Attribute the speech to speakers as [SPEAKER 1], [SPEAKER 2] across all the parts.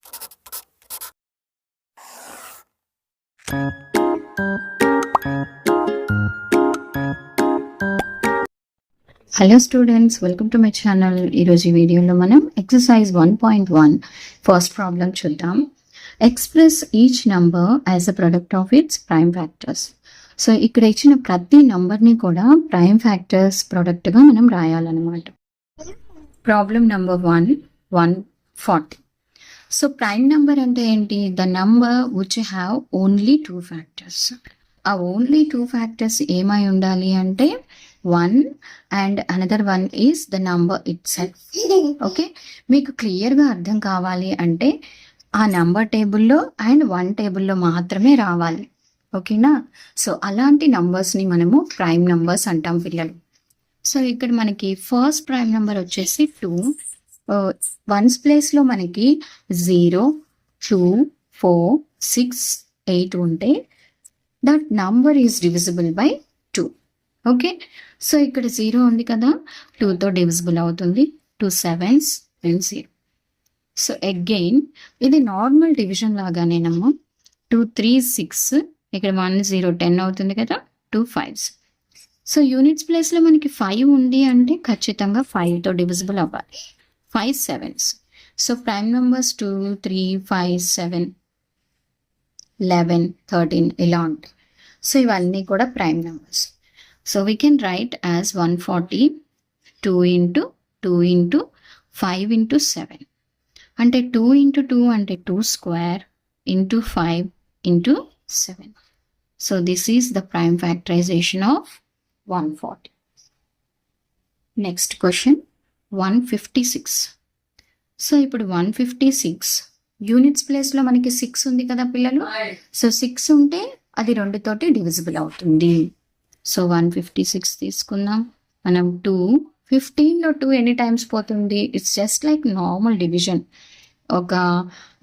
[SPEAKER 1] Hello students, welcome to my channel. ఈరోజు ఈ వీడియోలో మనం ఎక్సర్సైజ్ 1.1 ఫస్ట్ ప్రాబ్లం చూద్దాం. Express each number as a product of its prime factors. So ఇక్కడ ఇచ్చిన ప్రతి నంబర్ని కూడా ప్రైమ్ ఫ్యాక్టర్స్ ప్రొడక్ట్గా మనం రాయాలన్నమాట. Problem number 140. So prime number అంటే ఏంటి? The number which have only 2 factors. ఆ ఓన్లీ 2 ఫ్యాక్టర్స్ ఏమై ఉండాలి అంటే 1 and another 1 is the number itself. Okay, మీకు క్లియర్గా అర్థం కావాలి అంటే ఆ నంబర్ టేబుల్లో అండ్ 1 టేబుల్లో మాత్రమే రావాలి. ఓకేనా? సో అలాంటి నంబర్స్ని మనము ప్రైమ్ నంబర్స్ అంటాం పిల్లలు. సో ఇక్కడ మనకి ఫస్ట్ ప్రైమ్ నెంబర్ వచ్చేసి 2. వన్స్ ప్లేస్లో మనకి 0, 2, 4, 6, 8 ఉంటే that number is divisible by 2. Okay, so ఇక్కడ 0 ఉంది కదా, 2తో డివిజిబుల్ అవుతుంది. 2 7s and 0. సో అగైన్ ఇది నార్మల్ డివిజన్ లాగానేనమ్మా. 2 3s 6, ఇక్కడ 1 0 10 అవుతుంది కదా, 2 5s. సో యూనిట్స్ ప్లేస్లో మనకి 5 ఉంది అంటే ఖచ్చితంగా 5తో డివిజిబుల్ అవ్వాలి. 5 7s. సో ప్రైమ్ నెంబర్స్ 2 3 5 7 11 13 ఇలా ఉంటాయి. సో ఇవన్నీ కూడా prime numbers. So we can write as 140 2 into 2 into 5 into 7. అంటే 2 into 2 అంటే 2 square into 5 into 7. So this is the prime factorization of 140. Next question 156. So ఇప్పుడు 156 యూనిట్స్ ప్లేస్లో మనకి 6 ఉంది కదా పిల్లలు. సో 6 ఉంటే అది 2తోటి డివిజిబుల్ అవుతుంది. సో 156 తీసుకుందాం మనం. 2 15లో 2 ఎన్ని టైమ్స్ పోతుంది? It's just like normal division. ఒక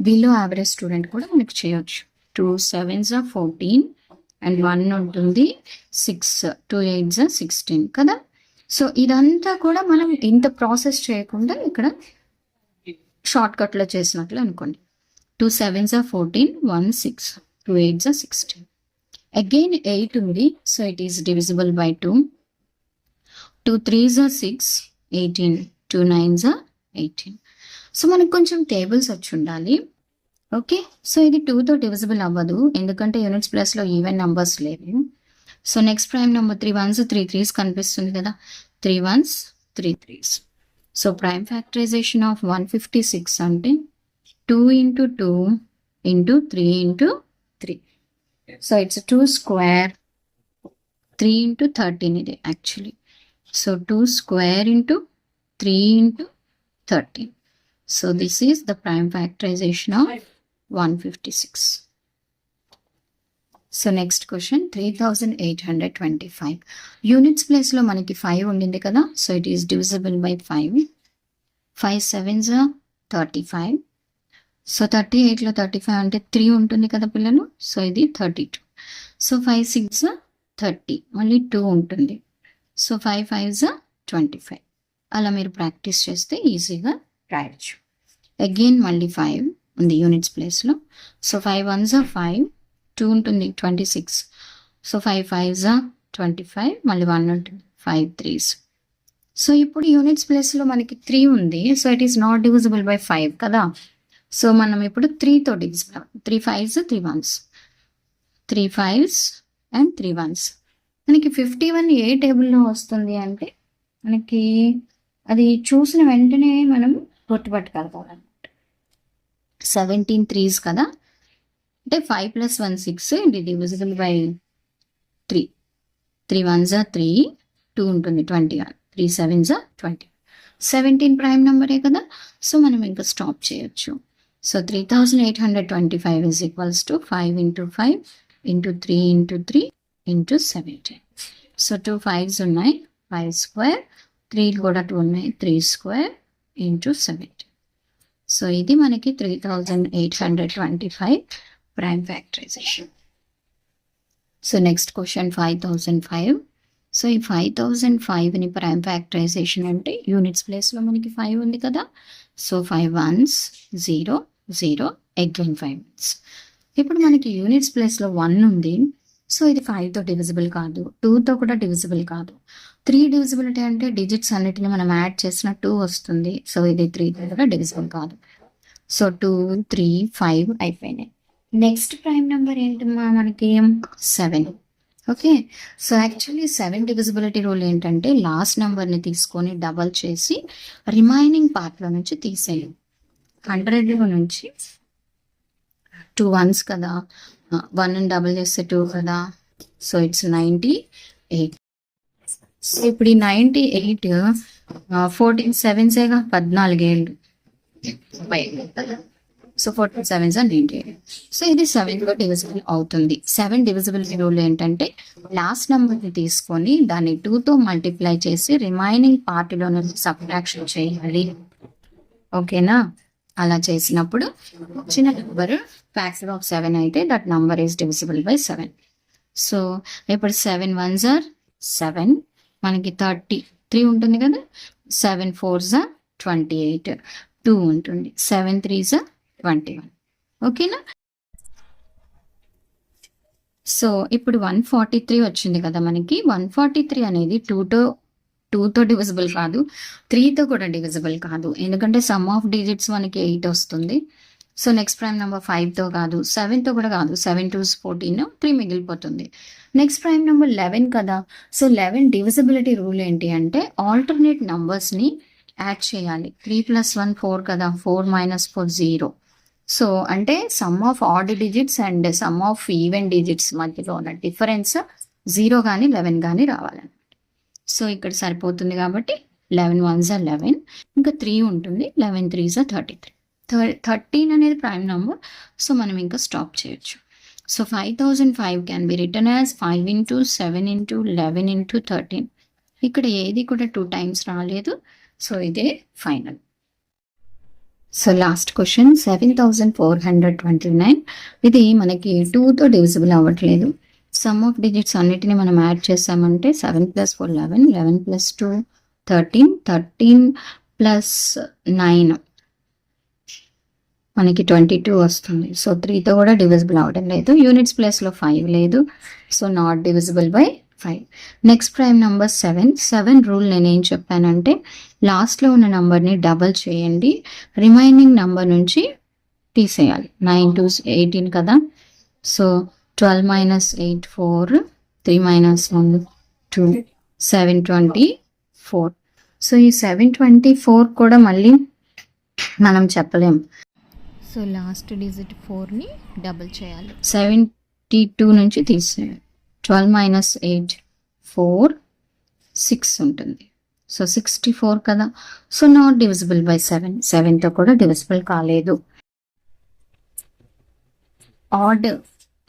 [SPEAKER 1] బిలో యావరేజ్ స్టూడెంట్ కూడా మనకి చేయొచ్చు. 2 7s are 14 అండ్ 1 ఉంటుంది 6, 2 8s are 16 కదా. సో ఇదంతా కూడా మనం ఇంత ప్రాసెస్ చేయకుండా ఇక్కడ షార్ట్ కట్లో చేసినట్లు అనుకోండి. 2 7s are 14, 1 6, 2 8s are 16. Again 8 ఉంది, so it is divisible by 2. 2 3s are 6, 18, 2 9s are 18. So మనకు కొంచెం టేబుల్స్ వచ్చి ఉండాలి. ఓకే, సో ఇది 2తో డివిజిబుల్ అవ్వదు ఎందుకంటే యూనిట్స్ ప్లస్లో ఈవెన్ నంబర్స్ లేవు. So next prime number 3 1s 3 3s కనిపిస్తుంది కదా, 3 1s 3 3s. So prime factorisation of 156 అంటే 2 into 2 into 3 into 3. So it's 2 square 3 into 13 ఇది actually. So 2 square into 3 into 13. So this is the prime factorisation of 156. So next question 3825. Units ప్లేస్లో మనకి 5 ఉండింది కదా, so it is divisible by 5. 5 7s are 35. సో 38లో 35 అంటే 3 ఉంటుంది కదా పిల్లలు. సో ఇది 32. సో 5 6s are 30, మళ్ళీ 2 ఉంటుంది. So 5 5s are 25. అలా మీరు ప్రాక్టీస్ చేస్తే ఈజీగా రాయొచ్చు. అగైన్ మళ్ళీ 5 ఉంది యూనిట్స్ ప్లేస్లో. సో 5 1s are 5, 2 ఉంటుంది 26. సో 5 5s are 25, మళ్ళీ 1 ఉంటుంది, 5 3s. సో ఇప్పుడు యూనిట్స్ ప్లేస్లో మనకి 3 ఉంది, so it is not divisible by 5 కదా. సో మనం ఇప్పుడు 3తో divisible. 3 5s 3 1s, 3 5s and 3 1s. మనకి 51 ఏ టేబుల్లో వస్తుంది అంటే మనకి అది చూసిన వెంటనే మనం గుర్తుపట్టగలగాలన్నమాట. 17 3s కదా, అంటే 5 + 1 6, ఇది డివిజిబుల్ బై 3. 3 1s are 3, 2 ఉంటుంది 21, 3 7s are 20. 17 ప్రైమ్ నెంబరే కదా, సో మనం ఇంకా స్టాప్ చేయొచ్చు. So 3825 is equals to 5 into 5 into 3 into 3 into 17. So 2 5s ఉన్నాయి, 5 square, 3 కూడా 2 ఉన్నాయి, 3 square into 17. సో ఇది మనకి 3825 prime factorization. So next question 5005. సో ఈ 5005ని ప్రైమ్ ఫ్యాక్టరైజేషన్ అంటే యూనిట్స్ ప్లేస్లో మనకి 5 ఉంది కదా. So 5 1s 0, 0, again 5 ones. ఇప్పుడు మనకి యూనిట్స్ ప్లేస్లో 1 ఉంది. సో ఇది 5తో డివిజిబుల్ కాదు, 2తో కూడా డివిజిబుల్ కాదు. 3 డివిజిబిలిటీ అంటే డిజిట్స్ అన్నిటిని మనం యాడ్ చేసిన 2 వస్తుంది. సో ఇది 3తో కూడా డివిజిబుల్ కాదు. సో 2, 3, 5 అయిపోయినాయి. నెక్స్ట్ ప్రైమ్ నెంబర్ ఏంటమ్మా మనకి 7. Okay, so actually 7 divisibility rule ఏంటంటే లాస్ట్ నెంబర్ని తీసుకొని డబల్ చేసి రిమైనింగ్ పార్ట్లో నుంచి తీసేయాలి. 100 నుంచి 2 ones కదా, 1 డబల్ చేస్తే 2 కదా, సో ఇట్స్ 98. సో ఇప్పుడు ఈ 98 14 7సేగా 14 ఏళ్ళు, సో 14 7s are 98. సో ఇది 7తో డివిజిబుల్ అవుతుంది. 7 డివిజిబిలిటీ రూల్ ఏంటంటే లాస్ట్ నెంబర్ని తీసుకొని దాన్ని 2తో మల్టిప్లై చేసి రిమైనింగ్ పార్ట్లో నుంచి సబ్ట్రాక్షన్ చేయాలి. ఓకేనా, అలా చేసినప్పుడు వచ్చిన నెంబర్ ఫ్యాక్టర్ ఆఫ్ 7 అయితే that number is divisible by 7. So ఇప్పుడు 7 ones are 7, మనకి 33 ఉంటుంది కదా, 7 4s are 28, 2 ఉంటుంది, 7 3s are 21. ఓకేనా, సో ఇప్పుడు 143 వచ్చింది కదా మనకి. 143 అనేది 2తో డివిజిబుల్ కాదు, 3తో కూడా డివిజిబుల్ కాదు, ఎందుకంటే సమ్ ఆఫ్ డిజిట్స్ మనకి 8 వస్తుంది. సో నెక్స్ట్ ప్రైమ్ నెంబర్ 5తో కాదు, 7తో కూడా కాదు, 7 2s 14, 3 మిగిలిపోతుంది. నెక్స్ట్ ప్రైమ్ నెంబర్ 11 కదా. సో 11 డివిజిబిలిటీ రూల్ ఏంటి అంటే ఆల్టర్నేట్ నంబర్స్ని యాడ్ చేయాలి. 3 + 1 4 కదా, 4 - 4 0. సో అంటే some of odd digits and some of even digits మధ్యలో ఉన్న డిఫరెన్స్ 0 కానీ 11 కానీ రావాలన్నమాట. సో ఇక్కడ సరిపోతుంది కాబట్టి 11 ones are 11, ఇంకా 3 ఉంటుంది, 11 3s are 33. 13 అనేది ప్రైమ్ నెంబర్, సో మనం ఇంకా స్టాప్ చేయొచ్చు. So 5005 can be return as 5 × 7 × 11 × 13. ఇక్కడ ఏది కూడా 2 times రాలేదు, సో ఇదే ఫైనల్. So last question 7429. ఇది మనకి 2తో డివిజిబుల్ అవ్వట్లేదు. సమ్ ఆఫ్ డిజిట్స్ అన్నిటిని మనం యాడ్ చేసామంటే 7 + 4 11, 11 + 2 13, 13 + 9 మనకి 22 వస్తుంది. సో 3తో కూడా డివిజిబుల్ అవ్వడం లేదు. యూనిట్స్ ప్లేస్లో 5 లేదు, so not divisible by 5. Next prime number 7 rule నేనేం చెప్పానంటే లాస్ట్లో ఉన్న నెంబర్ని డబల్ చేయండి, రిమైనింగ్ నెంబర్ నుంచి తీసేయాలి. 9 2s 18 కదా, సో 12 - 8 4, 3 - 1 2, 7 24. సో ఈ 724 కూడా మళ్ళీ మనం చెప్పలేం. సో లాస్ట్ డిజిట్ 4ని డబుల్ చేయాలి. 72 నుంచి తీసేయాలి. 12 - 8 4 6 ఉంటుంది, సో 64 కదా. So not divisible by 7. 7తో కూడా డివిజిబుల్ కాలేదు. ఆడ్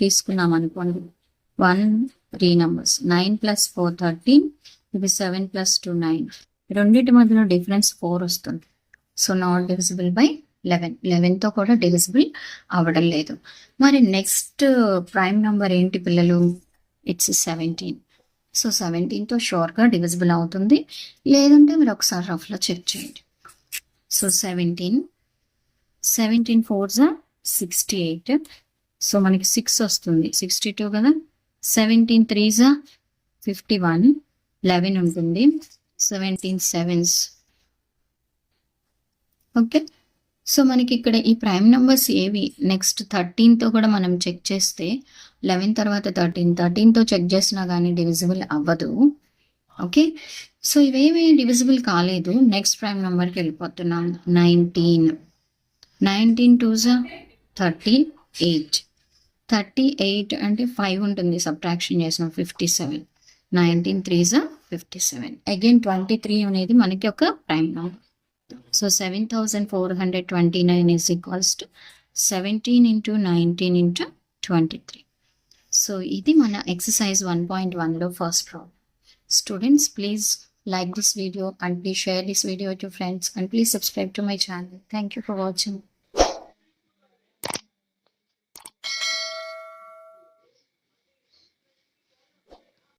[SPEAKER 1] తీసుకున్నాం అనుకోండి, 1 3 numbers, 9 + 4 13, ఇది 7 + 2 9. రెండింటి మధ్యలో డిఫరెన్స్ 4 వస్తుంది. So not divisible by 11. 11తో కూడా డివిజిబుల్ అవ్వడం లేదు. మరి నెక్స్ట్ ప్రైమ్ నెంబర్ ఏంటి పిల్లలు? ఇట్స్ 17. సో 17తో షూర్గా డివిజిబుల్ అవుతుంది, లేదంటే మీరు ఒకసారి రఫ్లో చెక్ చేయండి. సో 17 4s are 68, సో మనకి 6 వస్తుంది, 62 కదా. 17 3s are 51, 11 ఉంటుంది, 17 7s. ఓకే, సో మనకి ఇక్కడ ఈ ప్రైమ్ నెంబర్స్ ఏవి? నెక్స్ట్ 13తో కూడా మనం చెక్ చేస్తే 11 తర్వాత 13తో చెక్ చేసినా కానీ డివిజిబుల్ అవ్వదు. ఓకే, సో ఇవేమీ డివిజిబుల్ కాలేదు. నెక్స్ట్ ప్రైమ్ నెంబర్కి వెళ్ళిపోతున్నాం. 19 2s are 38. 38 అంటే 5 ఉంటుంది, సబ్ట్రాక్షన్ చేసిన 57. 19 3s are 57. అగైన్ 23 అనేది మనకి ఒక prime number. So 7429 is equals to 17 × 19 × 23. So ఇది మన exercise 1.1లో first problem. Students, please like this video and please share this video with your friends and please subscribe to my channel. Thank you for watching.